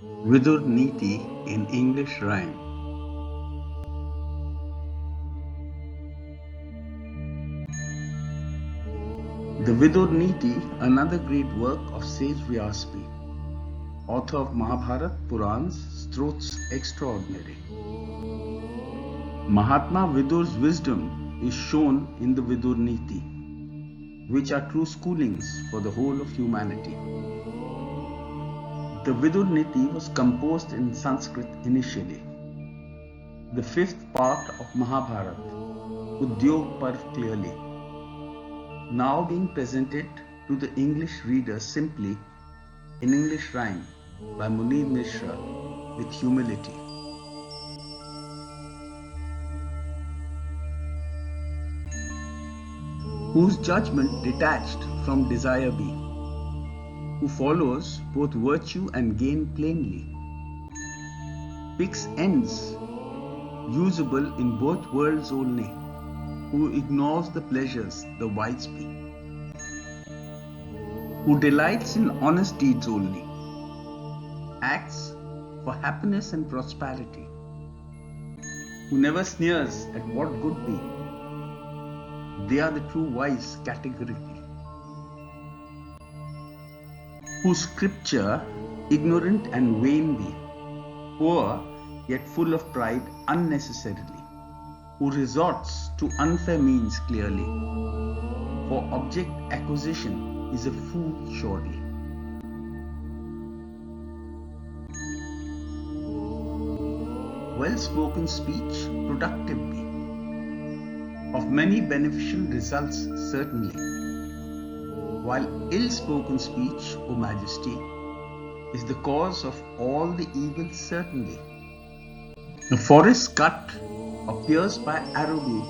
Vidur Niti in English rhyme. The Vidur Niti, another great work of sage Vyaspi, author of Mahabharata Purans, Strots extraordinary. Mahatma Vidur's wisdom is shown in the Vidur Niti, which are true schoolings for the whole of humanity. The Vidur Niti was composed in Sanskrit initially. The fifth part of Mahabharata, Udyog Parv clearly, now being presented to the English reader simply in English rhyme by Munir Mishra with humility. Whose judgment detached from desire be, who follows both virtue and gain plainly, picks ends usable in both worlds only, who ignores the pleasures the wise be, who delights in honest deeds only, acts for happiness and prosperity, who never sneers at what good be. They are the true wise categorically, whose scripture ignorant and vain be, poor yet full of pride unnecessarily, who resorts to unfair means clearly, for object acquisition is a fool surely. Well-spoken speech productive be, of many beneficial results certainly, while ill-spoken speech, O Majesty, is the cause of all the evils certainly. The forest cut or pierced by arrow be,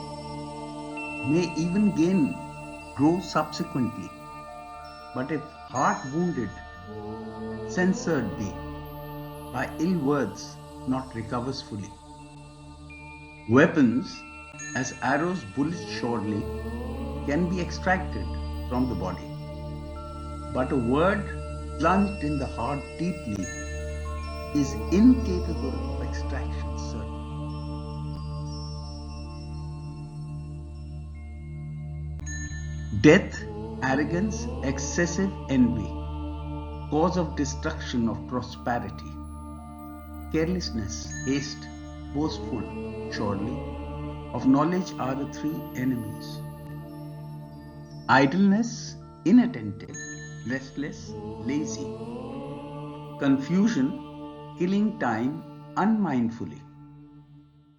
may even gain grow subsequently, but if heart wounded, censored be, by ill words not recovers fully. Weapons, as arrows bullets surely, can be extracted from the body, but a word plunged in the heart deeply is incapable of extraction certainly. Death, arrogance, excessive envy, cause of destruction of prosperity. Carelessness, haste, boastful, surely, of knowledge are the three enemies. Idleness, inattentive, restless, lazy. Confusion, killing time unmindfully.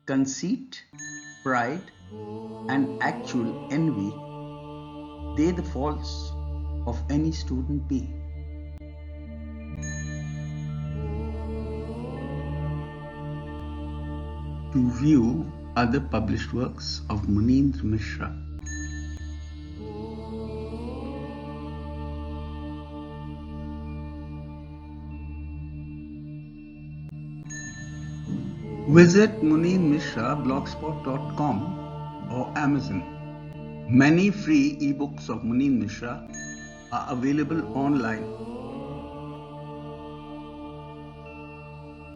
Conceit, pride, and actual envy, they the faults of any student be. To view other published works of Munindra Mishra, visit Munir Mishra blogspot.com or Amazon. Many free ebooks of Munir Mishra are available online